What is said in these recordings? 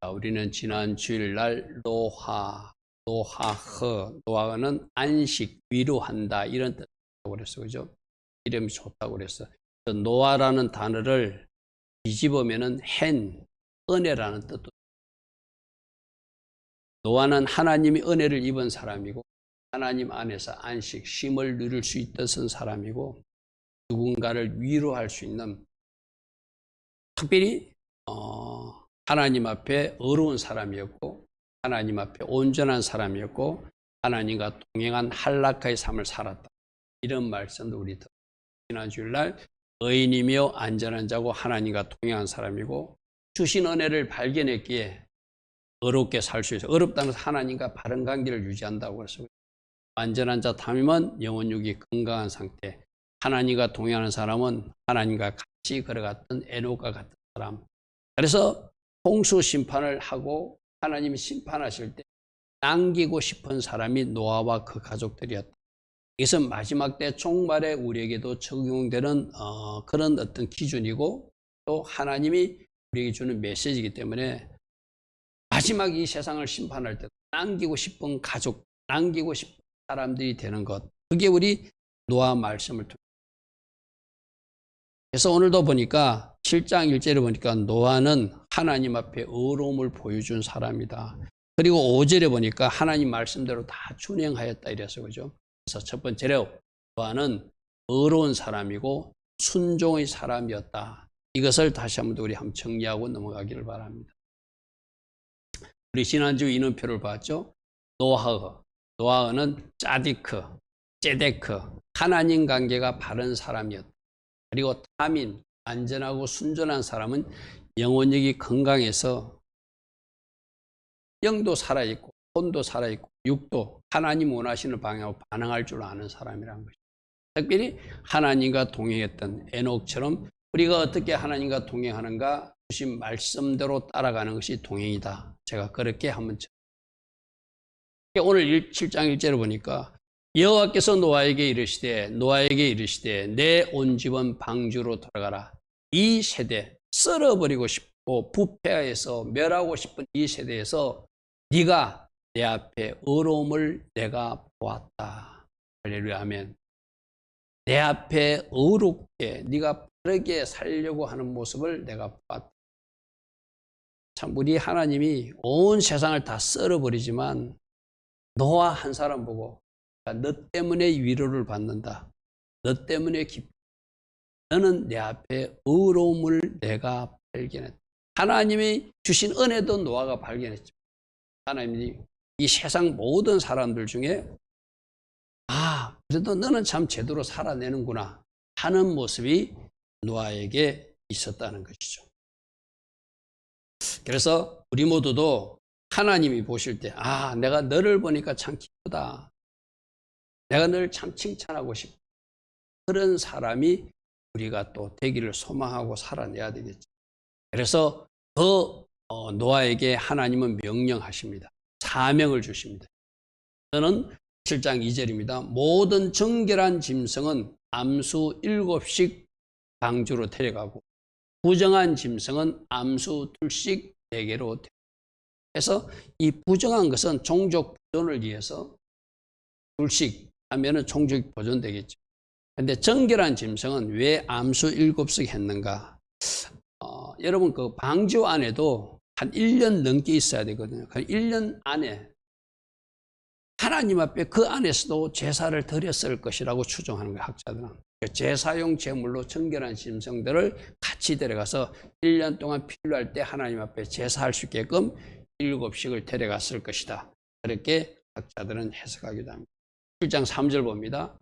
자, 우리는 지난 주일날 노아흐는 안식, 위로한다 이런 뜻이라고 그랬어, 그죠? 이름이 좋다고 그랬어. 노아라는 단어를 뒤집으면은 은혜라는 뜻도. 노아는 하나님이 은혜를 입은 사람이고 하나님 안에서 안식, 쉼을 누릴 수 있던 사람이고 누군가를 위로할 수 있는 특별히 하나님 앞에 의로운 사람이었고 하나님 앞에 온전한 사람이었고 하나님과 동행한 한락가의 삶을 살았다. 이런 말씀도 우리 지난 주일날 의인이며 안전한 자고 하나님과 동행한 사람이고 주신 은혜를 발견했기에 어렵게 살 수 있어요. 어렵다는 것은 하나님과 바른 관계를 유지한다고 해서 완전한 자 탐임은 영혼육이 건강한 상태. 하나님과 동행하는 사람은 하나님과 같이 걸어갔던 에녹과 같은 사람. 그래서 홍수 심판을 하고 하나님이 심판하실 때 남기고 싶은 사람이 노아와 그 가족들이었다. 이것은 마지막 때 종말에 우리에게도 적용되는 그런 어떤 기준이고 또 하나님이 우리에게 주는 메시지이기 때문에 마지막 이 세상을 심판할 때 남기고 싶은 가족, 남기고 싶은 사람들이 되는 것. 그게 우리 노아 말씀을 통해. 그래서 오늘도 보니까 7장 1절에 보니까 노아는 하나님 앞에 의로움을 보여준 사람이다. 그리고 5절에 보니까 하나님 말씀대로 다 준행하였다 이래서 그죠. 그래서 첫 번째로 노아는 의로운 사람이고 순종의 사람이었다. 이것을 다시 한번 우리 한번 정리하고 넘어가기를 바랍니다. 우리 지난주 인원표를 봤죠. 노아흐는 제데크 하나님 관계가 바른 사람이었다. 그리고 탐인 안전하고 순전한 사람은 영혼력이 건강해서 영도 살아있고 혼도 살아있고 육도 하나님 원하시는 방향으로 반응할 줄 아는 사람이라는 것이죠. 특별히 하나님과 동행했던 에녹처럼 우리가 어떻게 하나님과 동행하는가 주신 말씀대로 따라가는 것이 동행이다. 제가 그렇게 한번 오늘 7장 1절을 보니까 여호와께서 노아에게 이르시되 내 온 집은 방주로 돌아가라. 이 세대 썰어버리고 싶고 부패하여서 멸하고 싶은 이 세대에서 네가 내 앞에 의로움을 내가 보았다. 할렐루야 아멘. 내 앞에 의롭게 네가 바르게 살려고 하는 모습을 내가 보았다. 참 우리 하나님이 온 세상을 다 썰어버리지만 노아 한 사람 보고 너 때문에 위로를 받는다. 너 때문에 너는 내 앞에 의로움을 내가 발견했다. 하나님이 주신 은혜도 노아가 발견했죠. 하나님이 이 세상 모든 사람들 중에 그래도 너는 참 제대로 살아내는구나 하는 모습이 노아에게 있었다는 것이죠. 그래서 우리 모두도 하나님이 보실 때 내가 너를 보니까 참 기쁘다. 내가 너를 참 칭찬하고 싶다. 그런 사람이 우리가 또 되기를 소망하고 살아내야 되겠죠. 그래서 노아에게 하나님은 명령하십니다. 사명을 주십니다. 저는 7장 2절입니다. 모든 정결한 짐승은 암수 7씩 방주로 데려가고 부정한 짐승은 암수 2씩 내게로 데려가고. 그래서 이 부정한 것은 종족 보존을 위해서 2씩 하면은 종족이 보존되겠죠. 근데 정결한 짐승은 왜 암수 7씩 했는가? 여러분 그 방주 안에도 한 1년 넘게 있어야 되거든요. 그 1년 안에 하나님 앞에 그 안에서도 제사를 드렸을 것이라고 추정하는 거예요, 학자들은. 제사용 제물로 정결한 짐승들을 같이 데려가서 1년 동안 필요할 때 하나님 앞에 제사할 수 있게끔 7씩을 데려갔을 것이다. 그렇게 학자들은 해석하기도 합니다. 7장 3절 봅니다.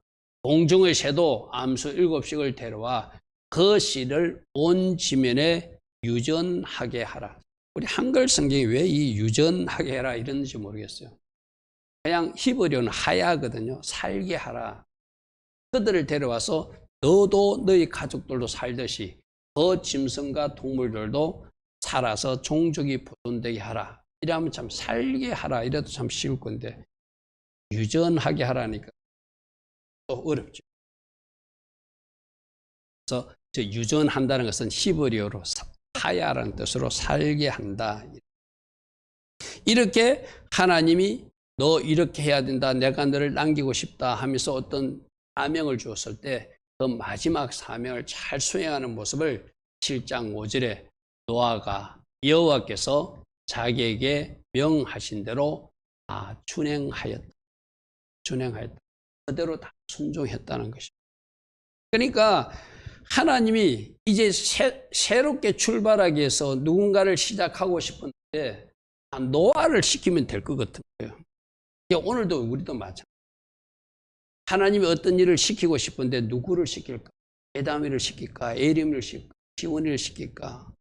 공중의 새도 암수 7씩을 데려와 그 씨를 온 지면에 유전하게 하라. 우리 한글 성경이 왜 이 유전하게 해라 이런지 모르겠어요. 그냥 히브리어는 하야거든요. 살게 하라. 그들을 데려와서 너도 너희 가족들도 살듯이 그 짐승과 동물들도 살아서 종족이 보존되게 하라. 이러면 참 살게 하라. 이래도 참 쉬울 건데 유전하게 하라니까 또 어렵죠. 그래서 유전한다는 것은 히브리어로 하야라는 뜻으로 살게 한다. 이렇게 하나님이 너 이렇게 해야 된다. 내가 너를 남기고 싶다 하면서 어떤 사명을 주었을 때 그 마지막 사명을 잘 수행하는 모습을 7장 5절에 노아가 여호와께서 자기에게 명하신 대로 다 준행하였다. 그대로 다 순종했다는 것입니다. 그러니까 하나님이 이제 새롭게 출발하기 위해서 누군가를 시작하고 싶은데 노아를 시키면 될 것 같은 거예요. 오늘도 우리도 마찬가지예요. 하나님이 어떤 일을 시키고 싶은데 누구를 시킬까? 에다미를 시킬까? 에림을 시킬까? 시온이를 시킬까?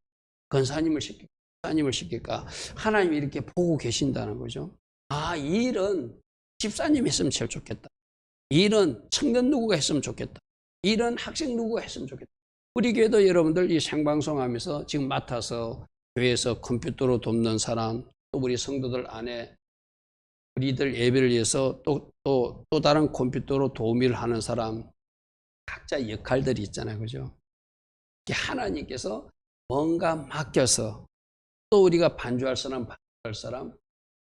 건사님을 시킬까? 집사님을 시킬까? 하나님이 이렇게 보고 계신다는 거죠. 이 일은 집사님이 했으면 제일 좋겠다. 이 일은 청년 누구가 했으면 좋겠다. 이 일은 학생 누구가 했으면 좋겠다. 우리 교회도 여러분들 이 생방송 하면서 지금 맡아서 교회에서 컴퓨터로 돕는 사람, 또 우리 성도들 안에 우리들 예배를 위해서 또 다른 컴퓨터로 도우미를 하는 사람, 각자 역할들이 있잖아요. 그죠? 하나님께서 뭔가 맡겨서 또 우리가 반주할 사람,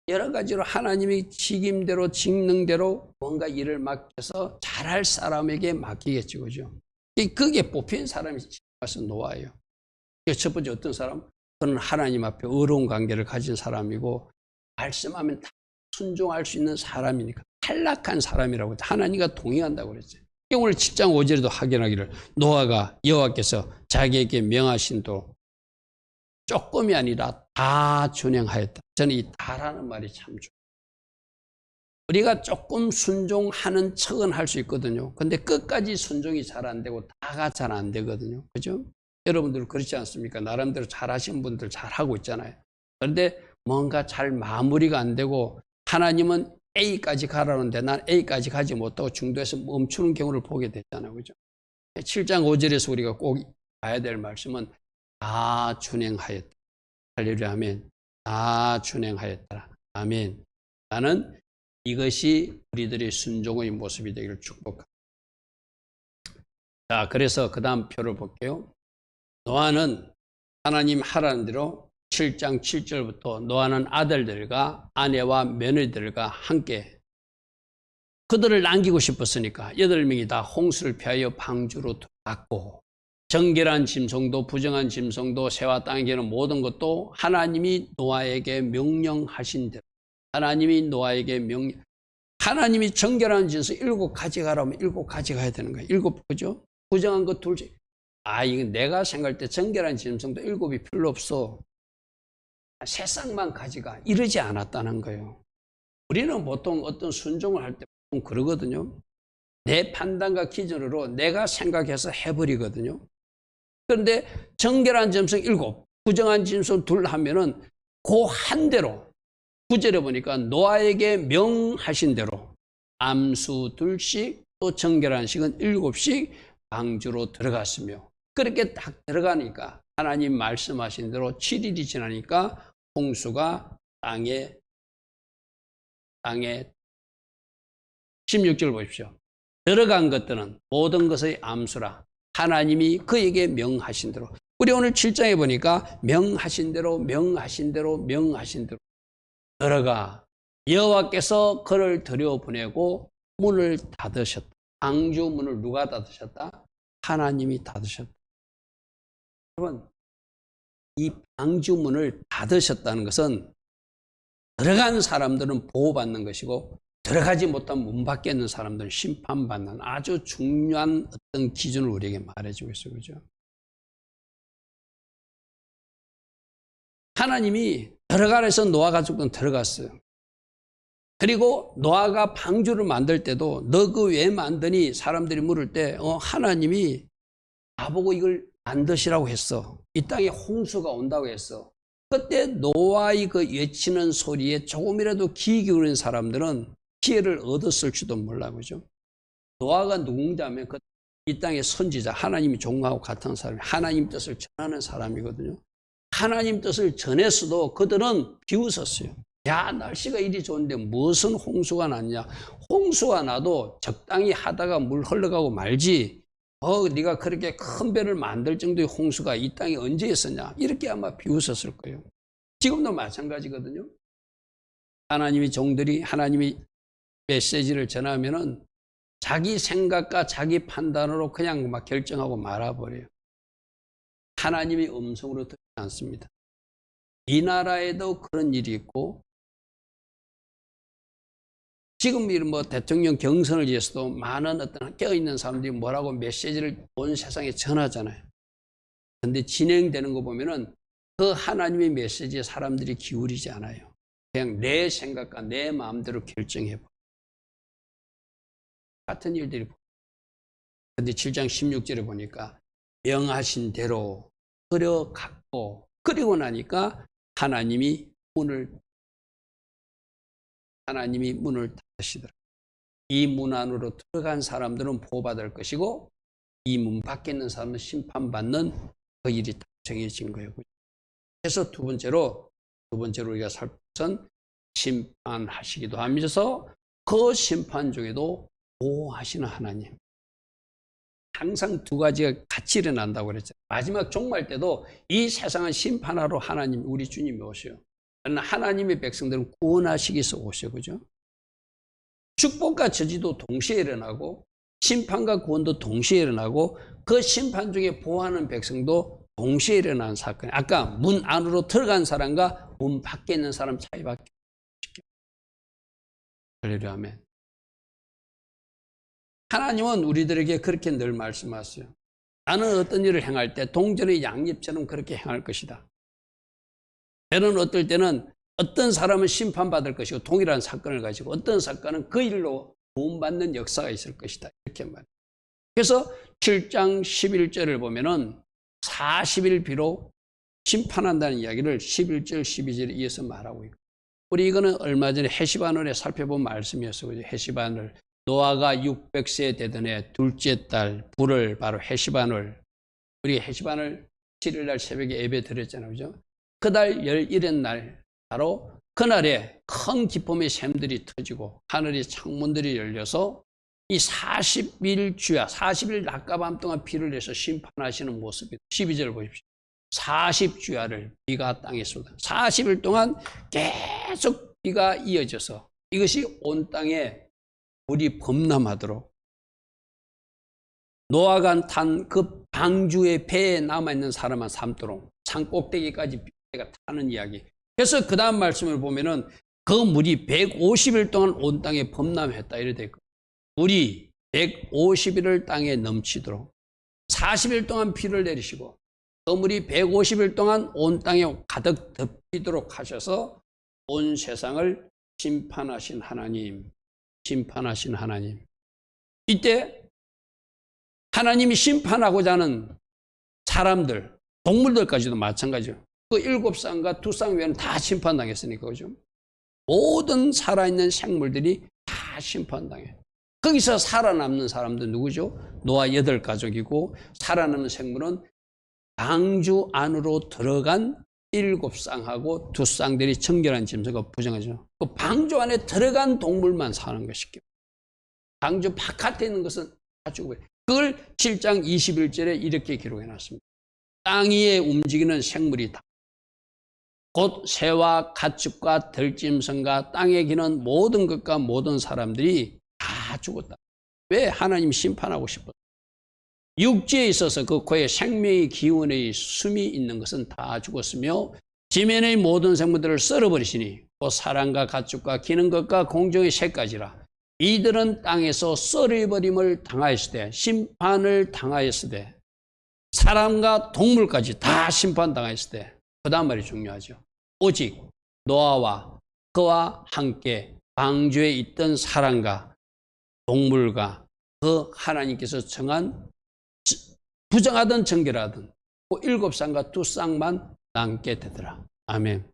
여러 가지로 하나님이 직임대로, 직능대로 뭔가 일을 맡겨서 잘할 사람에게 맡기겠죠. 그죠? 그게 뽑힌 사람이 지금 노아예요. 첫 번째 어떤 사람? 그는 하나님 앞에 의로운 관계를 가진 사람이고, 말씀하면 다 순종할 수 있는 사람이니까 탈락한 사람이라고 하나님과 동의한다고 그랬어요. 오늘 7장 5절에도 확인하기를 노아가 여호와께서 자기에게 명하신 대로 조금이 아니라 다 준행하였다. 저는 이 다라는 말이 참 좋아요. 우리가 조금 순종하는 척은 할 수 있거든요. 근데 끝까지 순종이 잘 안 되고 다가 잘 안 되거든요. 그죠? 여러분들 그렇지 않습니까? 나름대로 잘하신 분들 잘하고 있잖아요. 그런데 뭔가 잘 마무리가 안 되고 하나님은 A까지 가라는데 난 A까지 가지 못하고 중도에서 멈추는 경우를 보게 됐잖아요. 그죠? 7장 5절에서 우리가 꼭 봐야 될 말씀은 다 준행하였다. 할렐루야 아멘. 다 준행하였다. 아멘. 나는 이것이 우리들의 순종의 모습이 되기를 축복합니다. 자, 그래서 그 다음 표를 볼게요. 노아는 하나님 하라는 대로 7장 7절부터 노아는 아들들과 아내와 며느리들과 함께 그들을 남기고 싶었으니까 8명이 다 홍수를 피하여 방주로 들어갔고, 정결한 짐승도 부정한 짐승도 새와 땅에 기는 모든 것도 하나님이 노아에게 명령하신 대로 하나님이 정결한 짐승 7가지 가라면 7가지 가야 되는 거예요. 7, 그죠? 부정한 것 둘째. 이건 내가 생각할 때 정결한 짐승도 7이 별로 없어. 새싹만 가지가 이러지 않았다는 거예요. 우리는 보통 어떤 순종을 할 때 보통 그러거든요. 내 판단과 기준으로 내가 생각해서 해버리거든요. 그런데 정결한 짐승 7, 부정한 짐승 2 하면은 그 한 대로 9절에 보니까 노아에게 명하신 대로 암수 2씩 또 정결한 식은 7씩 방주로 들어갔으며, 그렇게 딱 들어가니까 하나님 말씀하신 대로 7일이 지나니까 홍수가 땅에 16절 보십시오. 들어간 것들은 모든 것의 암수라 하나님이 그에게 명하신 대로. 우리 오늘 7장에 보니까 명하신 대로 들어가 여호와께서 그를 들여보내고 문을 닫으셨다. 방주 문을 누가 닫으셨다? 하나님이 닫으셨다. 여러분, 이 방주 문을 닫으셨다는 것은 들어간 사람들은 보호받는 것이고 들어가지 못한 문 밖에 있는 사람들은 심판받는 아주 중요한 어떤 기준을 우리에게 말해주고 있어요. 그죠? 하나님이 들어가라 해서 노아 가족은 들어갔어요. 그리고 노아가 방주를 만들 때도 너 그 왜 만드니? 사람들이 물을 때 하나님이 나보고 이걸 만드시라고 했어. 이 땅에 홍수가 온다고 했어. 그때 노아의 그 외치는 소리에 조금이라도 귀 기울인 사람들은 피해를 얻었을지도 몰라. 그죠? 노아가 누군가면 이 땅의 선지자, 하나님이 종하고 같은 사람이 하나님 뜻을 전하는 사람이거든요. 하나님 뜻을 전했어도 그들은 비웃었어요. 야, 날씨가 이리 좋은데 무슨 홍수가 났냐? 홍수가 나도 적당히 하다가 물 흘러가고 말지. 네가 그렇게 큰 배를 만들 정도의 홍수가 이 땅에 언제 있었냐? 이렇게 아마 비웃었을 거예요. 지금도 마찬가지거든요. 하나님이 종들이 하나님이 메시지를 전하면은 자기 생각과 자기 판단으로 그냥 막 결정하고 말아버려요. 하나님의 음성으로 듣지 않습니다. 이 나라에도 그런 일이 있고, 지금 뭐 대통령 경선을 위해서도 많은 어떤 껴있는 사람들이 뭐라고 메시지를 온 세상에 전하잖아요. 그런데 진행되는 거 보면은 그 하나님의 메시지에 사람들이 기울이지 않아요. 그냥 내 생각과 내 마음대로 결정해버려요. 같은 일들이. 그런데 7장 16절에 보니까 명하신 대로 그려갔고, 그리고 나니까 하나님이 문을 닫으시더라. 이 문 안으로 들어간 사람들은 보호받을 것이고, 이 문 밖에 있는 사람은 심판받는 그 일이 딱 정해진 거예요. 그래서 두 번째로 우리가 살 것은 심판하시기도 하면서 그 심판 중에도 보호하시는 하나님. 항상 두 가지가 같이 일어난다고 그랬잖아요. 마지막 종말 때도 이 세상을 심판하러 하나님, 우리 주님이 오셔요. 하나님의 백성들은 구원하시기 위해서 오셔요. 그죠? 축복과 저지도 동시에 일어나고, 심판과 구원도 동시에 일어나고, 그 심판 중에 보호하는 백성도 동시에 일어나는 사건이에요. 아까 문 안으로 들어간 사람과 문 밖에 있는 사람 차이밖에 없어요. 할렐루야, 아멘. 하나님은 우리들에게 그렇게 늘 말씀하세요. 나는 어떤 일을 행할 때 동전의 양잎처럼 그렇게 행할 것이다. 때는 어떨 때는 어떤 사람은 심판받을 것이고 동일한 사건을 가지고 어떤 사건은 그 일로 도움받는 역사가 있을 것이다. 이렇게 말해요. 그래서 7장 11절을 보면은 40일 비로 심판한다는 이야기를 11절, 12절에 이어서 말하고 있고, 우리 이거는 얼마 전에 해시바늘에 살펴본 말씀이었어요. 해시바늘. 노아가 600세 되던 해 둘째 달 불을 바로 해시바늘, 우리 해시바늘 7일날 새벽에 예배 드렸잖아요. 그죠? 그달 11일 날 바로 그날에 큰 기쁨의 샘들이 터지고 하늘의 창문들이 열려서 이 40일 주야, 40일 낮과 밤 동안 피를 내서 심판하시는 모습이 12절 보십시오. 40주야를 비가 땅에 쏟아 40일 동안 계속 비가 이어져서 이것이 온 땅에 물이 범람하도록, 노아가 탄 그 방주의 배에 남아있는 사람만 삼도록 산 꼭대기까지 비가 타는 이야기. 그래서 그 다음 말씀을 보면은 그 물이 150일 동안 온 땅에 범람했다 이래 되고, 물이 150일을 땅에 넘치도록 40일 동안 비를 내리시고 그 물이 150일 동안 온 땅에 가득 덮이도록 하셔서 온 세상을 심판하신 하나님. 이때 하나님이 심판하고자 하는 사람들, 동물들까지도 마찬가지예요. 그 7쌍과 2쌍 외에는 다 심판당했으니까, 그죠? 모든 살아있는 생물들이 다 심판당해요. 거기서 살아남는 사람들 누구죠? 노아 8가족이고, 살아남는 생물은 방주 안으로 들어간 7쌍하고 2쌍들이 정결한 짐승과 부정하죠. 그 방주 안에 들어간 동물만 사는 것이죠. 방주 바깥에 있는 것은 다 죽어요. 그걸 7장 21절에 이렇게 기록해 놨습니다. 땅 위에 움직이는 생물이 곧 새와 가축과 들짐승과 땅에 기는 모든 것과 모든 사람들이 다 죽었다. 왜? 하나님 심판하고 싶었어요. 육지에 있어서 그 코에 생명의 기운의 숨이 있는 것은 다 죽었으며 지면의 모든 생물들을 썰어버리시니 또 사람과 가축과 기는 것과 공중의 새까지라 이들은 땅에서 썰어버림을 당하였을 때, 심판을 당하였을 때, 사람과 동물까지 다 심판당하였을 때, 그 다음 말이 중요하죠. 오직 노아와 그와 함께 방주에 있던 사람과 동물과 그 하나님께서 정한, 부정하든 정결하든 그 7쌍과 2쌍만 남게 되더라. 아멘.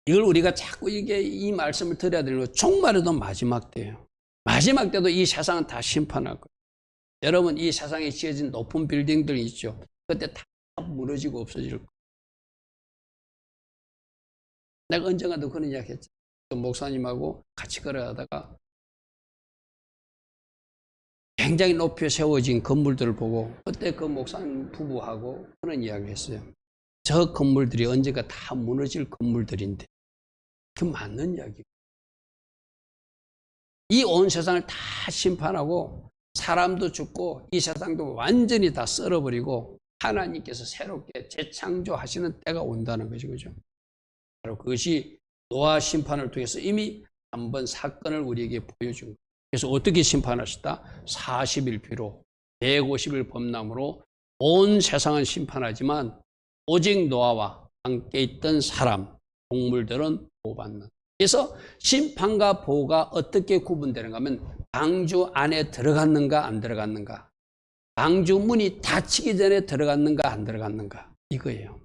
이걸 우리가 자꾸 이 말씀을 드려야 되는 거예요. 종말에도 마지막 때예요. 마지막 때도 이 세상은 다 심판할 거예요. 여러분, 이 세상에 지어진 높은 빌딩들 있죠. 그때 다 무너지고 없어질 거예요. 내가 언젠가도 그런 이야기 했죠. 목사님하고 같이 걸어가다가 굉장히 높이 세워진 건물들을 보고 그때 그 목사님 부부하고 그런 이야기를 했어요. 저 건물들이 언젠가 다 무너질 건물들인데 그 맞는 이야기. 이 온 세상을 다 심판하고 사람도 죽고 이 세상도 완전히 다 썰어버리고 하나님께서 새롭게 재창조하시는 때가 온다는 거죠. 그죠? 바로 그것이 노아 심판을 통해서 이미 한번 사건을 우리에게 보여준 거예요. 그래서 어떻게 심판하셨다? 40일 피로 150일 범람으로 온 세상은 심판하지만 오직 노아와 함께 있던 사람, 동물들은 보호받는. 그래서 심판과 보호가 어떻게 구분되는가 하면 방주 안에 들어갔는가 안 들어갔는가, 방주 문이 닫히기 전에 들어갔는가 안 들어갔는가, 이거예요.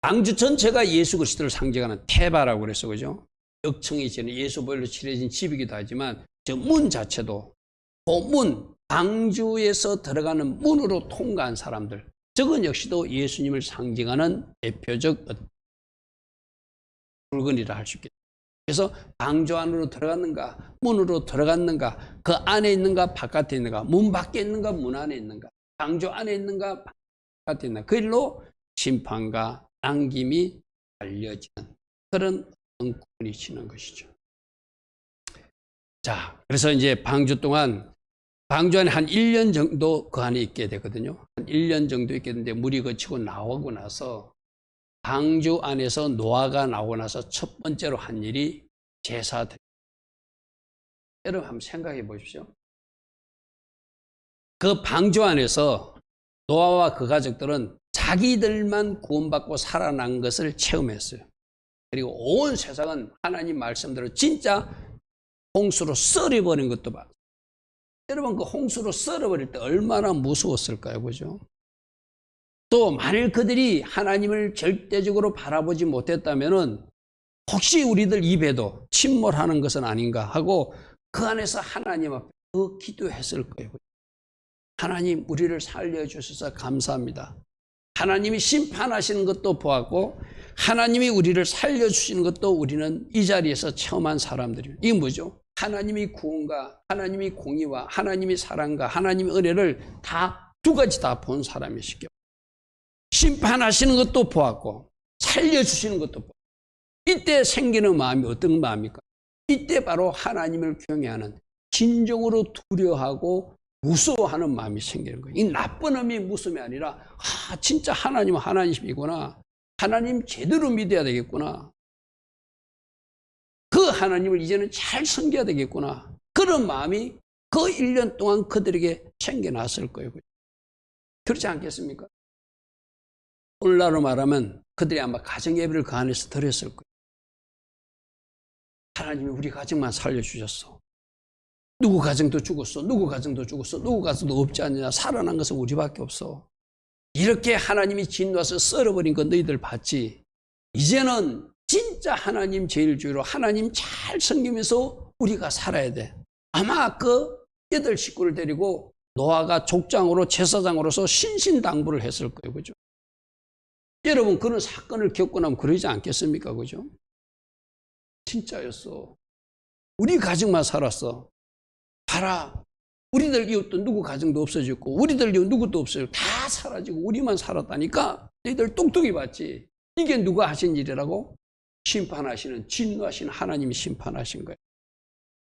방주 전체가 예수 그리스도를 상징하는 테바라고 그래서 그죠? 역청이 지는 예수보혈로 칠해진 집이기도 하지만 저 문 자체도 그 문, 방주에서 들어가는 문으로 통과한 사람들, 저건 역시도 예수님을 상징하는 대표적 물건이라 할 수 있겠죠. 그래서 방주 안으로 들어갔는가, 문으로 들어갔는가, 그 안에 있는가, 바깥에 있는가, 문 밖에 있는가, 문 안에 있는가, 방주 안에 있는가, 바깥에 있는가, 그 일로 심판과 남김이 알려지는 그런 구분이 치는 것이죠. 자, 그래서 이제 방주 동안, 방주 안에 한 1년 정도 그 안에 있게 되거든요. 한 1년 정도 있게 되는데 물이 거치고 나오고 나서 방주 안에서 노아가 나오고 나서 첫 번째로 한 일이 제사드립니다. 여러분 한번 생각해 보십시오. 그 방주 안에서 노아와 그 가족들은 자기들만 구원받고 살아난 것을 체험했어요. 그리고 온 세상은 하나님 말씀대로 진짜 홍수로 썰어버린 것도 봤어요. 여러분 그 홍수로 썰어버릴 때 얼마나 무서웠을까요? 그죠? 또 만일 그들이 하나님을 절대적으로 바라보지 못했다면 혹시 우리들 입에도 침몰하는 것은 아닌가 하고 그 안에서 하나님 앞에 더 기도했을 거예요. 하나님 우리를 살려주셔서 감사합니다. 하나님이 심판하시는 것도 보았고 하나님이 우리를 살려주시는 것도 우리는 이 자리에서 체험한 사람들이에요. 이게 뭐죠? 하나님이 구원과 하나님이 공의와 하나님이 사랑과 하나님의 은혜를 다 두 가지 다 본 사람이시죠. 심판하시는 것도 보았고 살려주시는 것도 보았고 이때 생기는 마음이 어떤 마음입니까? 이때 바로 하나님을 경외하는 진정으로 두려워하고 무서워하는 마음이 생기는 거예요. 이 나쁜 의미 무서움이 아니라 진짜 하나님은 하나님이구나. 하나님 제대로 믿어야 되겠구나. 그 하나님을 이제는 잘 섬겨야 되겠구나. 그런 마음이 그 1년 동안 그들에게 생겨났을 거예요. 그렇지 않겠습니까? 오늘날로 말하면 그들이 아마 가정예배를 그 안에서 드렸을 거예요. 하나님이 우리 가정만 살려주셨어. 누구 가정도 죽었어. 누구 가정도 죽었어. 누구 가정도 없지 않느냐. 살아난 것은 우리밖에 없어. 이렇게 하나님이 진노해서 썰어버린 건 너희들 봤지. 이제는 진짜 하나님 제일주의로 하나님 잘 섬기면서 우리가 살아야 돼. 아마 그 8 식구를 데리고 노아가 족장으로 제사장으로서 신신당부를 했을 거예요. 그죠? 여러분 그런 사건을 겪고 나면 그러지 않겠습니까? 그죠? 진짜였어. 우리 가정만 살았어. 봐라. 우리들 이웃도 누구 가정도 없어졌고 우리들 이웃 누구도 없어요. 다 사라지고 우리만 살았다니까 너희들 똑똑히 봤지. 이게 누가 하신 일이라고? 심판하시는 진노하시는 하나님이 심판하신 거예요.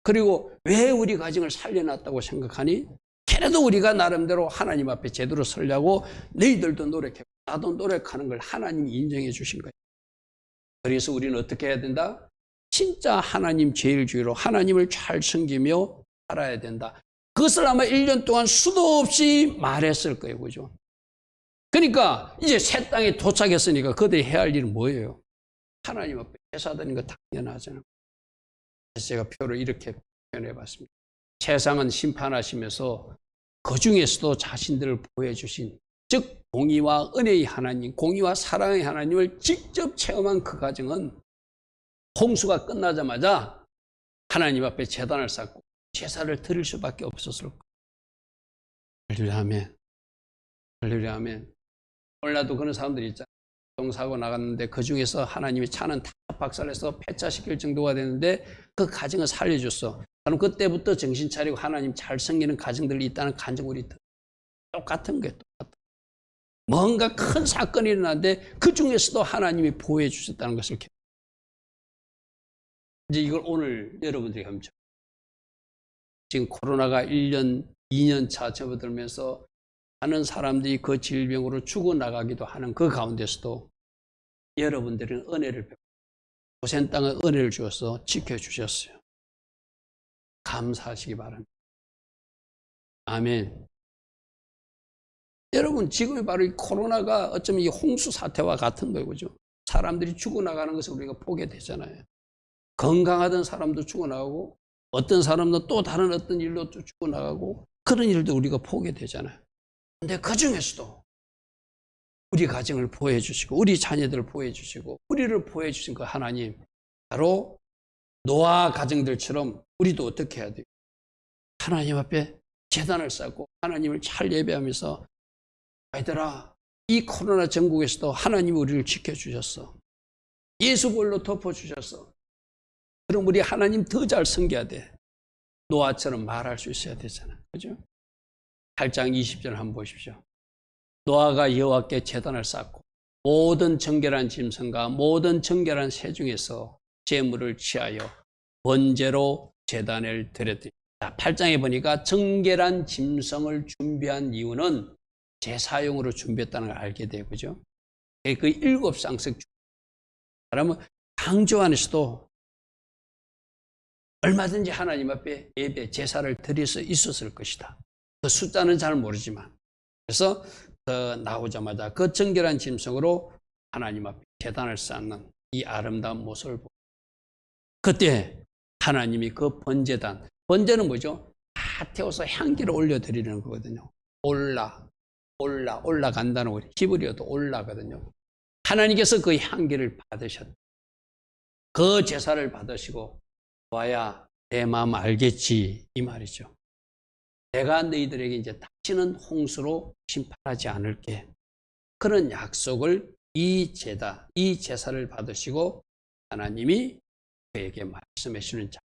그리고 왜 우리 가정을 살려놨다고 생각하니? 걔네도 우리가 나름대로 하나님 앞에 제대로 서려고 너희들도 노력해 나도 노력하는 걸 하나님이 인정해 주신 거예요. 그래서 우리는 어떻게 해야 된다? 진짜 하나님 제일주의로 하나님을 잘 섬기며 살아야 된다. 그것을 아마 1년 동안 수도 없이 말했을 거예요. 그죠? 그러니까 이제 새 땅에 도착했으니까 그들이 해야 할 일은 뭐예요? 하나님 앞에 제사드리는 거 당연하잖아요. 그래서 제가 표를 이렇게 표현해 봤습니다. 세상은 심판하시면서 그 중에서도 자신들을 보여주신 즉 공의와 은혜의 하나님, 공의와 사랑의 하나님을 직접 체험한 그 가정은 홍수가 끝나자마자 하나님 앞에 제단을 쌓고 제사를 드릴 수밖에 없었을 거예요. 할렐루야 아멘. 할렐루야 아멘. 오늘날도 그런 사람들이 있잖아요. 교통사고 나갔는데 그 중에서 하나님이 차는 다 박살내서 폐차시킬 정도가 되는데 그 가정을 살려줬어. 그럼 그때부터 정신 차리고 하나님 잘 섬기는 가정들이 있다는 간증 우리 똑같은 거예요. 똑같은. 뭔가 큰 사건이 일어났는데 그 중에서도 하나님이 보호해 주셨다는 것을 이제 이걸 오늘 여러분들이 감죠. 지금 코로나가 1년, 2년 차 접어들면서 많은 사람들이 그 질병으로 죽어나가기도 하는 그 가운데서도 여러분들은 은혜를 베풀고 고센 땅에 은혜를 주어서 지켜주셨어요. 감사하시기 바랍니다. 아멘. 여러분, 지금 바로 이 코로나가 어쩌면 이 홍수 사태와 같은 거예요. 그죠? 사람들이 죽어나가는 것을 우리가 보게 되잖아요. 건강하던 사람도 죽어나가고 어떤 사람도 또 다른 어떤 일로 죽어나가고 그런 일도 우리가 보게 되잖아요. 근데 그 중에서도 우리 가정을 보호해 주시고 우리 자녀들을 보호해 주시고 우리를 보호해 주신 그 하나님, 바로 노아 가정들처럼 우리도 어떻게 해야 돼요? 하나님 앞에 제단을 쌓고 하나님을 잘 예배하면서, 아이들아, 이 코로나 전국에서도 하나님이 우리를 지켜주셨어. 예수볼로 덮어주셨어. 그럼 우리 하나님 더 잘 섬겨야 돼. 노아처럼 말할 수 있어야 되잖아. 그죠? 8장 20절 한번 보십시오. 노아가 여호와께 제단을 쌓고 모든 정결한 짐승과 모든 정결한 새 중에서 제물을 취하여 번제로 제단을 드렸더니, 8장에 보니까 정결한 짐승을 준비한 이유는 제사용으로 준비했다는 걸 알게 돼요. 그죠? 그 7쌍씩 그러면 강조 안에서도 얼마든지 하나님 앞에 예배, 제사를 드릴 수 있었을 것이다. 그 숫자는 잘 모르지만. 그래서 나오자마자 그 정결한 짐승으로 하나님 앞에 제단을 쌓는 이 아름다운 모습을 보고, 그때 하나님이 그 번제단, 번제는 뭐죠? 다 태워서 향기를 올려드리는 거거든요. 올라간다는 거, 히브리어도 올라거든요. 하나님께서 그 향기를 받으셨다. 그 제사를 받으시고, 와야 내 마음 알겠지, 이 말이죠. 내가 너희들에게 이제 다시는 홍수로 심판하지 않을게. 그런 약속을 이 제사를 받으시고 하나님이 그에게 말씀해 주시는 자.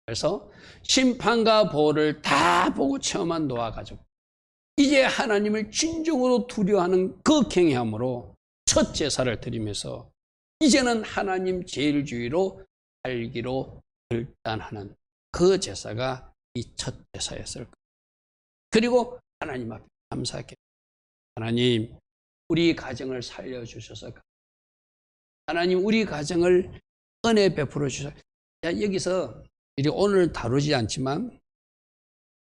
그래서 심판과 보호를 다 보고 체험한 노아 가족, 이제 하나님을 진정으로 두려워하는 그 경외함으로 첫 제사를 드리면서 이제는 하나님 제일주의로 살기로 결단하는 그 제사가 이 첫 제사였을 거예요. 그리고 하나님 앞에 감사하게, 하나님 우리 가정을 살려주셔서, 하나님 우리 가정을 은혜 베풀어 주셔서. 여기서 오늘 다루지 않지만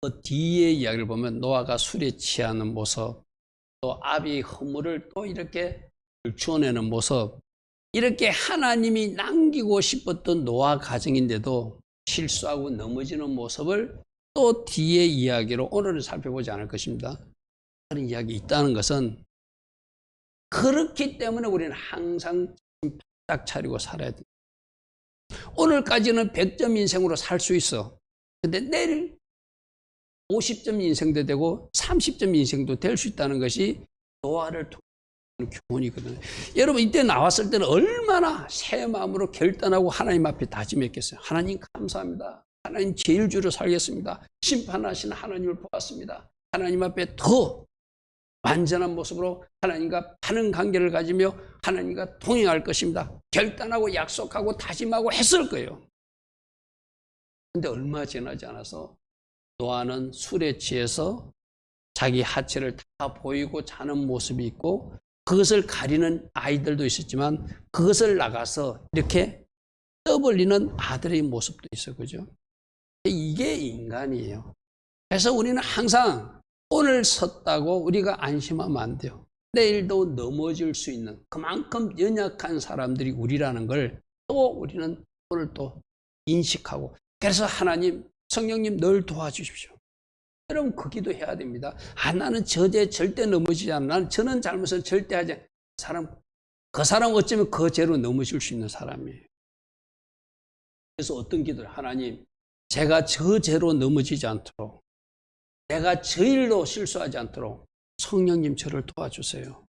그 뒤의 이야기를 보면 노아가 술에 취하는 모습, 또 아비의 허물을 또 이렇게 들추어내는 모습, 이렇게 하나님이 남기고 싶었던 노아 가정인데도 실수하고 넘어지는 모습을 또 뒤의 이야기로 오늘은 살펴보지 않을 것입니다. 그런 이야기 있다는 것은, 그렇기 때문에 우리는 항상 딱 차리고 살아야 돼. 오늘까지는 100점 인생으로 살 수 있어. 근데 내일 50점 인생도 되고 30점 인생도 될 수 있다는 것이 노아를 통한 교훈이거든요. 여러분, 이때 나왔을 때는 얼마나 새 마음으로 결단하고 하나님 앞에 다짐했겠어요. 하나님 감사합니다. 하나님 제일주로 살겠습니다. 심판하신 하나님을 보았습니다. 하나님 앞에 더 완전한 모습으로 하나님과 바른 관계를 가지며 하나님과 동행할 것입니다. 결단하고 약속하고 다짐하고 했을 거예요. 근데 얼마 지나지 않아서 노아는 술에 취해서 자기 하체를 다 보이고 자는 모습이 있고, 그것을 가리는 아이들도 있었지만 그것을 나가서 이렇게 떠벌리는 아들의 모습도 있어. 그죠? 이게 인간이에요. 그래서 우리는 항상 오늘 섰다고 우리가 안심하면 안 돼요. 내일도 넘어질 수 있는 그만큼 연약한 사람들이 우리라는 걸 또 우리는 오늘 또 인식하고, 그래서 하나님, 성령님 늘 도와주십시오. 여러분 그 기도해야 됩니다. 나는 저죄 절대 넘어지지 않아. 나는 저는 잘못을 절대 하지 않아. 그 사람 어쩌면 그 죄로 넘어질 수 있는 사람이에요. 그래서 어떤 기도를, 하나님 제가 저 죄로 넘어지지 않도록, 내가 저 일로 실수하지 않도록 성령님 저를 도와주세요.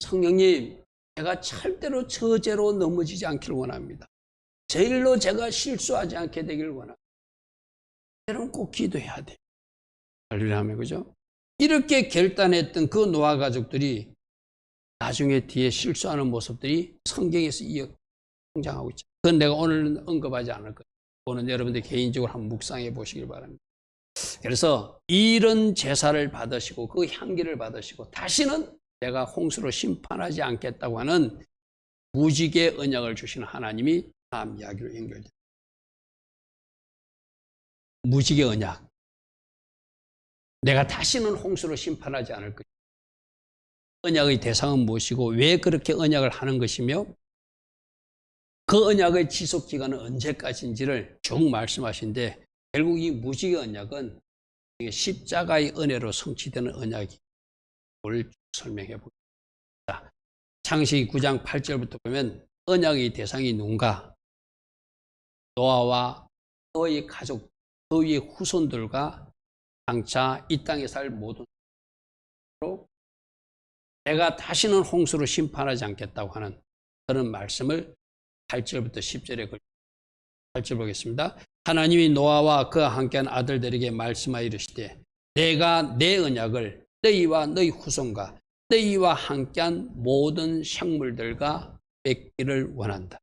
성령님, 제가 절대로 저 죄로 넘어지지 않기를 원합니다. 저 일로 제가 실수하지 않게 되기를 원합니다. 여러분 꼭 기도해야 돼요. 할렐루야, 그죠? 이렇게 결단했던 그 노아 가족들이 나중에 뒤에 실수하는 모습들이 성경에서 성장하고 있죠. 그건 내가 오늘 언급하지 않을 거예요. 그거는 여러분들 개인적으로 한번 묵상해 보시길 바랍니다. 그래서 이런 제사를 받으시고 그 향기를 받으시고 다시는 내가 홍수로 심판하지 않겠다고 하는 무지개 언약을 주시는 하나님이 다음 이야기로 연결됩니다. 무지개 언약. 내가 다시는 홍수로 심판하지 않을 것이다. 언약의 대상은 무엇이고 왜 그렇게 언약을 하는 것이며 그 언약의 지속기간은 언제까지인지를 쭉 말씀하신데 결국 이 무지개 언약은 십자가의 은혜로 성취되는 언약이 뭘 설명해 보겠습니다. 창세기 9장 8절부터 보면 언약의 대상이 누군가? 노아와 그의 가족, 그의 후손들과 장차 이 땅에 살 모든 사람으로 내가 다시는 홍수로 심판하지 않겠다고 하는 그런 말씀을 8절부터 10절에 걸쳐 8절 보겠습니다. 하나님이 노아와 그와 함께한 아들들에게 말씀하여 이르시되 내가 내 언약을 너희와 너희 후손과 너희와 함께한 모든 생물들과 맺기를 원한다.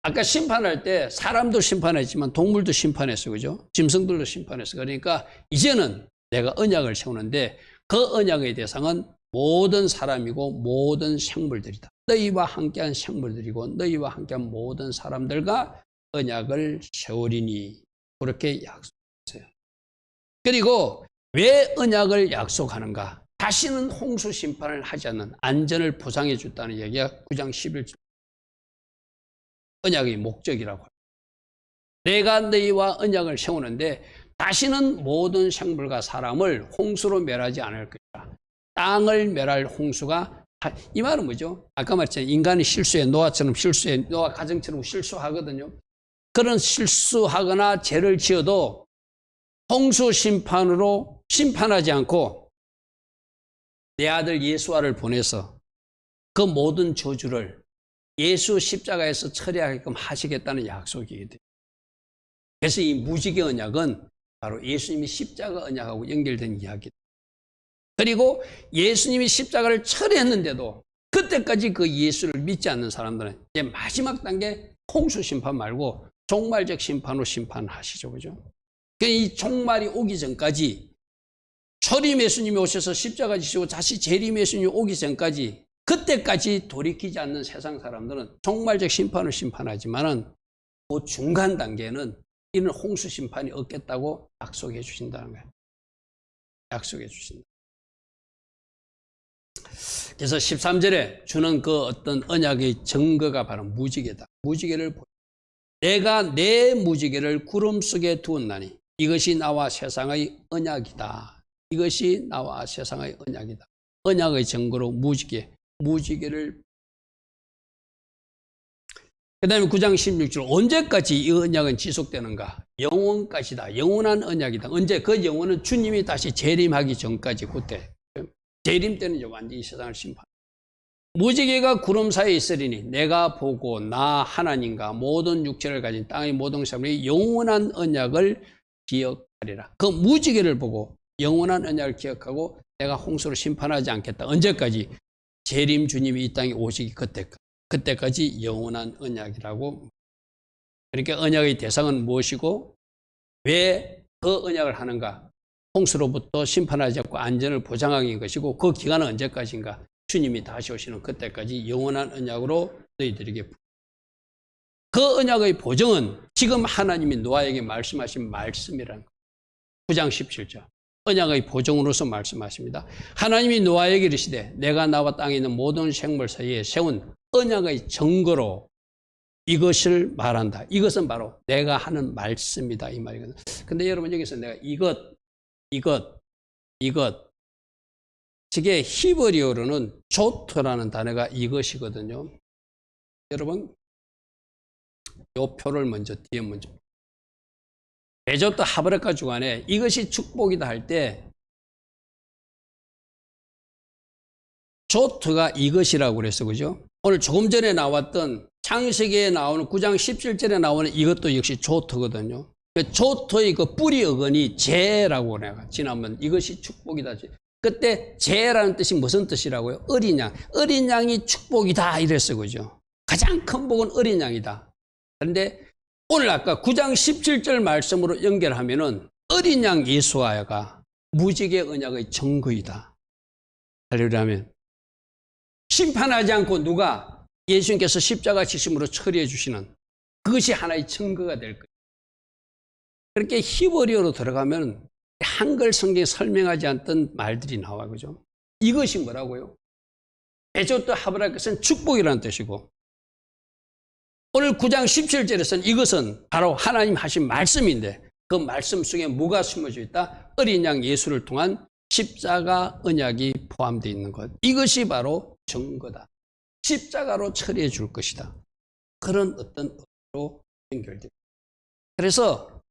아까 심판할 때 사람도 심판했지만 동물도 심판했어, 그죠? 짐승들도 심판했어. 그러니까 이제는 내가 언약을 세우는데 그 언약의 대상은 모든 사람이고 모든 생물들이다. 너희와 함께한 생물들이고 너희와 함께한 모든 사람들과 언약을 세우리니 그렇게 약속했어요. 그리고 왜 언약을 약속하는가? 다시는 홍수 심판을 하지 않는 안전을 보장해 줬다는 얘기가 9장 11절 언약의 목적이라고 합니다. 내가 너희와 언약을 세우는데 다시는 모든 생물과 사람을 홍수로 멸하지 않을 것이다. 땅을 멸할 홍수가 이 말은 뭐죠? 아까 말했잖아요. 인간이 실수해 노아처럼 실수해 노아 가정처럼 실수하거든요. 그런 실수하거나 죄를 지어도 홍수 심판으로 심판하지 않고 내 아들 예수와를 보내서 그 모든 저주를 예수 십자가에서 처리하게끔 하시겠다는 약속이거든요. 그래서 이 무지개 언약은 바로 예수님이 십자가 언약하고 연결된 이야기입니다. 그리고 예수님이 십자가를 처리했는데도 그때까지 그 예수를 믿지 않는 사람들은 이제 마지막 단계 홍수 심판 말고 종말적 심판으로 심판하시죠. 그죠? 이 종말이 오기 전까지 초림 예수님이 오셔서 십자가 지시고 다시 재림 예수님이 오기 전까지 그때까지 돌이키지 않는 세상 사람들은 종말적 심판을 심판하지만은 그 중간 단계는 이는 홍수 심판이 없겠다고 약속해 주신다는 거예요. 약속해 주신다. 그래서 13절에 주는 그 어떤 언약의 증거가 바로 무지개다. 무지개를 보여. 내가 내 무지개를 구름 속에 두었나니 이것이 나와 세상의 언약이다. 이것이 나와 세상의 언약이다. 언약의 증거로 무지개를 그 다음에 9장 16절 언제까지 이 언약은 지속되는가? 영원까지다. 영원한 언약이다. 언제? 그 영원은 주님이 다시 재림하기 전까지 그때 재림 때는 완전히 세상을 심판. 무지개가 구름 사이에 있으리니 내가 보고 나 하나님과 모든 육체를 가진 땅의 모든 사람이 영원한 언약을 기억하리라. 그 무지개를 보고 영원한 언약을 기억하고 내가 홍수로 심판하지 않겠다. 언제까지? 재림 주님이 이 땅에 오시기 그때까지 영원한 언약이라고. 그러니까 언약의 대상은 무엇이고 왜 그 언약을 하는가? 홍수로부터 심판하지 않고 안전을 보장하기 것이고 그 기간은 언제까지인가? 주님이 다시 오시는 그때까지 영원한 언약으로 너희들에게. 그 언약의 보증은 지금 하나님이 노아에게 말씀하신 말씀이라는 거예요. 9장 17절 언약의 보증으로서 말씀하십니다. 하나님이 노아에게 이르시되 내가 나와 땅에 있는 모든 생물 사이에 세운 언약의 증거로 이것을 말한다. 이것은 바로 내가 하는 말씀이다 이 말이거든요. 근데 여러분 여기서 내가 이것 저게 히브리어로는 조트라는 단어가 이것이거든요. 여러분 요 표를 뒤에 먼저 베조트 하브라카 주간에 이것이 축복이다 할 때 조트가 이것이라고 그랬어. 그죠? 오늘 조금 전에 나왔던 창세기에 나오는 9장 17절에 나오는 이것도 역시 조트거든요. 조토의 그 뿌리 어근이 재라고 내가 지난번 이것이 축복이다. 그때 재라는 뜻이 무슨 뜻이라고요? 어린 양. 어린 양이 축복이다 이랬어, 그죠? 가장 큰 복은 어린 양이다. 그런데 오늘 아까 9장 17절 말씀으로 연결하면은 어린 양 예수와가 무지개 언약의 증거이다. 할렐루야면 심판하지 않고 누가 예수님께서 십자가 지심으로 처리해 주시는 그것이 하나의 증거가 될 거예요. 그렇게 히브리어로 들어가면 한글 성경에 설명하지 않던 말들이 나와, 그죠? 이것이 뭐라고요? 베조트 하브라 것은 축복이라는 뜻이고, 오늘 9장 17절에서는 이것은 바로 하나님 하신 말씀인데, 그 말씀 속에 뭐가 숨어져 있다? 어린 양 예수를 통한 십자가 언약이 포함되어 있는 것. 이것이 바로 증거다. 십자가로 처리해 줄 것이다. 그런 어떤 의미로 연결됩니다. 그래서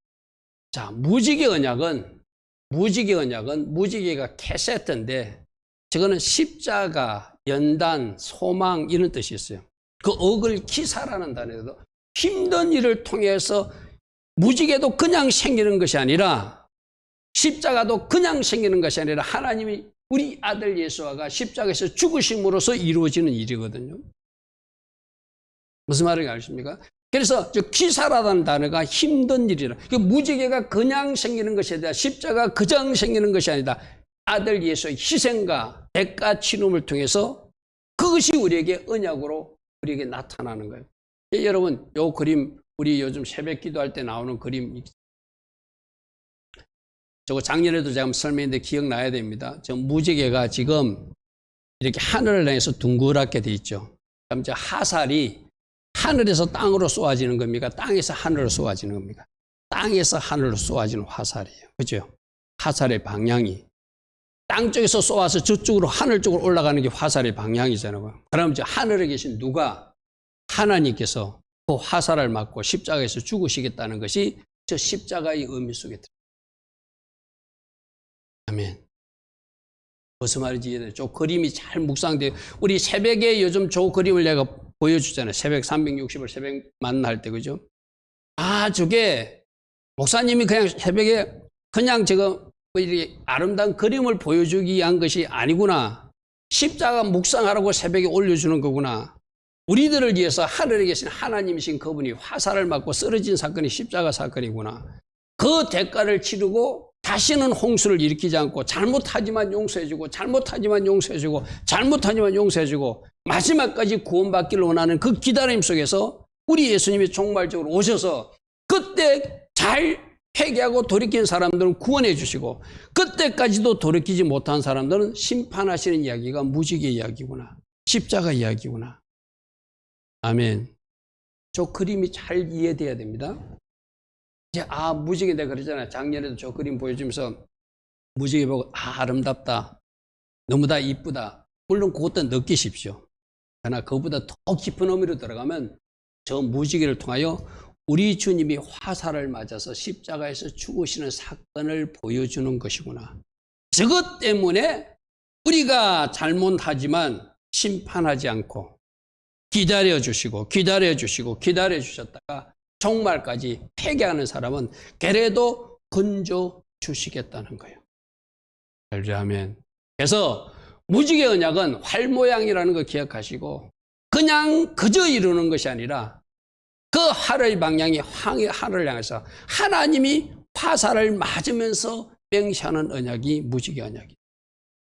자, 무지개 언약은 무지개가 캐세트인데 저거는 십자가, 연단, 소망 이런 뜻이 있어요. 그 억을 기사라는 단어에도 힘든 일을 통해서 무지개도 그냥 생기는 것이 아니라 십자가도 그냥 생기는 것이 아니라 하나님이 우리 아들 예수와가 십자가에서 죽으심으로써 이루어지는 일이거든요. 무슨 말인지 아십니까? 그래서 저 기사라는 단어가 힘든 일이라. 무지개가 그냥 생기는 것이 아니라 십자가 그냥 생기는 것이 아니다. 아들 예수의 희생과 대가 치름을 통해서 그것이 우리에게 언약으로 우리에게 나타나는 거예요. 여러분, 요 그림 우리 요즘 새벽 기도할 때 나오는 그림 저거 작년에도 제가 설명했는데 기억나야 됩니다. 저 무지개가 지금 이렇게 하늘을 향해서 둥그랗게 돼 있죠. 그럼 저 화살이 하늘에서 땅으로 쏘아지는 겁니까? 땅에서 하늘로 쏘아지는 겁니까? 땅에서 하늘로 쏘아지는 화살이에요. 그죠? 화살의 방향이. 땅 쪽에서 쏘아서 저쪽으로 하늘 쪽으로 올라가는 게 화살의 방향이잖아요. 그럼 이제 하늘에 계신 누가 하나님께서 그 화살을 맞고 십자가에서 죽으시겠다는 것이 저 십자가의 의미 속에 들어요. 아멘. 무슨 말인지 이해돼요? 저 그림이 잘 묵상돼요. 우리 새벽에 요즘 저 그림을 내가 보여주잖아요. 새벽 360을 새벽 만날 때, 그죠? 아, 저게 목사님이 그냥 새벽에 그냥 저거 이렇게 아름다운 그림을 보여주기 위한 것이 아니구나. 십자가 묵상하라고 새벽에 올려주는 거구나. 우리들을 위해서 하늘에 계신 하나님이신 그분이 화살을 맞고 쓰러진 사건이 십자가 사건이구나. 그 대가를 치르고 다시는 홍수를 일으키지 않고 잘못하지만 용서해주고 잘못하지만 용서해주고 잘못하지만 용서해주고 마지막까지 구원받기를 원하는 그 기다림 속에서 우리 예수님이 종말적으로 오셔서 그때 잘 회개하고 돌이킨 사람들은 구원해 주시고 그때까지도 돌이키지 못한 사람들은 심판하시는 이야기가 무지개 이야기구나. 십자가 이야기구나. 아멘. 저 그림이 잘 이해돼야 됩니다. 이제 무지개 내가 그러잖아요. 작년에도 저 그림 보여주면서 무지개 보고 아름답다. 너무나 이쁘다. 물론 그것도 느끼십시오. 그러나 그보다 더 깊은 의미로 들어가면 저 무지개를 통하여 우리 주님이 화살을 맞아서 십자가에서 죽으시는 사건을 보여주는 것이구나. 저것 때문에 우리가 잘못하지만 심판하지 않고 기다려주시고 기다려주셨다가 종말까지 회개하는 사람은 그래도 건져 주시겠다는 거예요. 아멘. 그래서 무지개 언약은 활 모양이라는 거 기억하시고 그냥 그저 이루는 것이 아니라 그 활의 방향이 하늘을 향해서 하나님이 화살을 맞으면서 맹세하는 언약이 무지개 언약이다.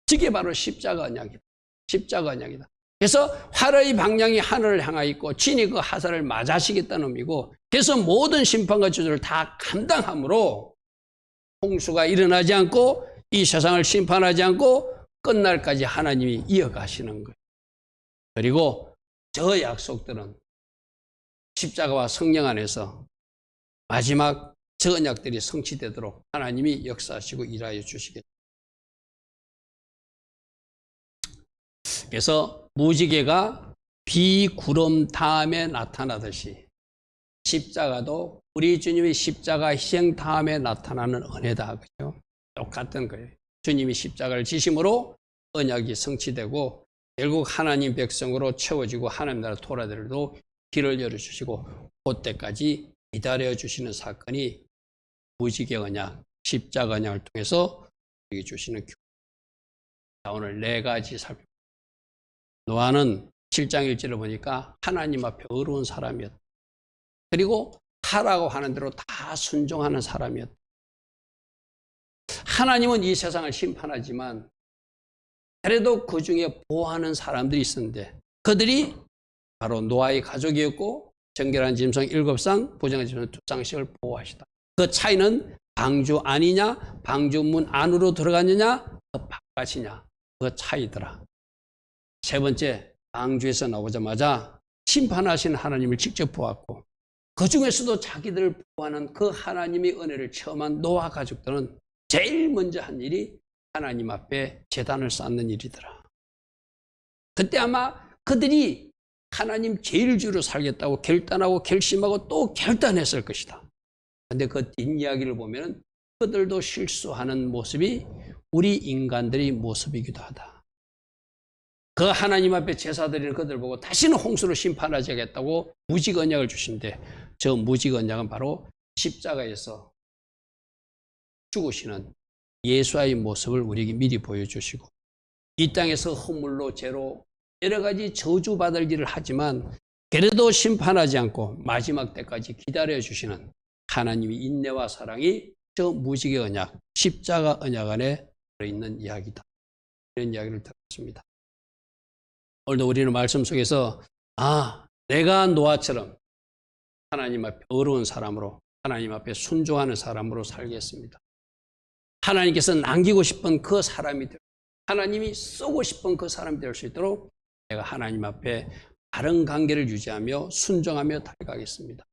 저게 바로 십자가 언약이다. 십자가 언약이다. 그래서 활의 방향이 하늘을 향하여 있고 진이 그 화살을 맞으시겠다는 의미고 그래서 모든 심판과 저주를 다 감당함으로 홍수가 일어나지 않고 이 세상을 심판하지 않고 끝날까지 하나님이 이어가시는 거예요. 그리고 저 약속들은 십자가와 성령 안에서 마지막 저 언약들이 성취되도록 하나님이 역사하시고 일하여 주시겠다. 그래서 무지개가 비구름 다음에 나타나듯이 십자가도 우리 주님의 십자가 희생 다음에 나타나는 은혜다. 그죠? 똑같은 거예요. 주님이 십자가를 지심으로 언약이 성취되고 결국 하나님 백성으로 채워지고 하나님 나라 돌아들도 길을 열어주시고 그때까지 기다려주시는 사건이 무지개 언약, 십자가 언약을 통해서 우리에게 주시는 교훈. 자, 오늘 4가지 살펴봅니다. 노아는 7장 1절을 보니까 하나님 앞에 어려운 사람이었다. 그리고 하라고 하는 대로 다 순종하는 사람이었다. 하나님은 이 세상을 심판하지만 그래도 그 중에 보호하는 사람들이 있었는데 그들이 바로 노아의 가족이었고 정결한 짐승 7상, 부정한 짐승 2쌍씩을 보호하시다. 그 차이는 방주 안이냐, 방주 문 안으로 들어갔느냐, 그 바깥이냐, 그 차이더라. 세 번째, 방주에서 나오자마자 심판하신 하나님을 직접 보았고 그 중에서도 자기들을 보호하는 그 하나님의 은혜를 체험한 노아 가족들은 제일 먼저 한 일이 하나님 앞에 제단을 쌓는 일이더라. 그때 아마 그들이 하나님 제일 주로 살겠다고 결단하고 결심하고 또 결단했을 것이다. 그런데 그 뒷이야기를 보면 그들도 실수하는 모습이 우리 인간들의 모습이기도 하다. 그 하나님 앞에 제사 드리는 그들 보고 다시는 홍수로 심판하지 않겠다고 무지개 언약을 주신대. 저 무지개 언약은 바로 십자가에서 죽으시는 예수의 모습을 우리에게 미리 보여주시고 이 땅에서 허물로 죄로 여러 가지 저주받을 일을 하지만 그래도 심판하지 않고 마지막 때까지 기다려주시는 하나님의 인내와 사랑이 저 무지개 언약, 십자가 언약 안에 들어있는 이야기다. 이런 이야기를 들었습니다. 오늘도 우리는 말씀 속에서 내가 노아처럼 하나님 앞에 어려운 사람으로 하나님 앞에 순종하는 사람으로 살겠습니다. 하나님께서 남기고 싶은 그 사람이 되고 하나님이 쓰고 싶은 그 사람이 될 수 있도록 내가 하나님 앞에 바른 관계를 유지하며 순종하며 달려가겠습니다.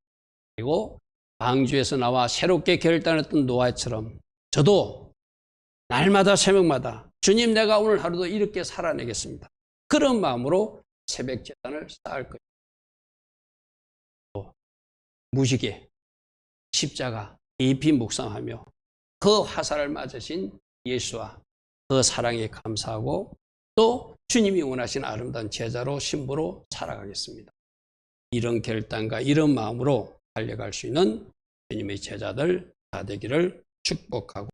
그리고 방주에서 나와 새롭게 결단했던 노아처럼 저도 날마다 새벽마다 주님 내가 오늘 하루도 이렇게 살아내겠습니다. 그런 마음으로 새벽 제단을 쌓을 것입니다. 또 무지개, 십자가 깊이 묵상하며 그 화살을 맞으신 예수와 그 사랑에 감사하고 또 주님이 원하신 아름다운 제자로 신부로 살아가겠습니다. 이런 결단과 이런 마음으로 달려갈 수 있는 주님의 제자들 다 되기를 축복하고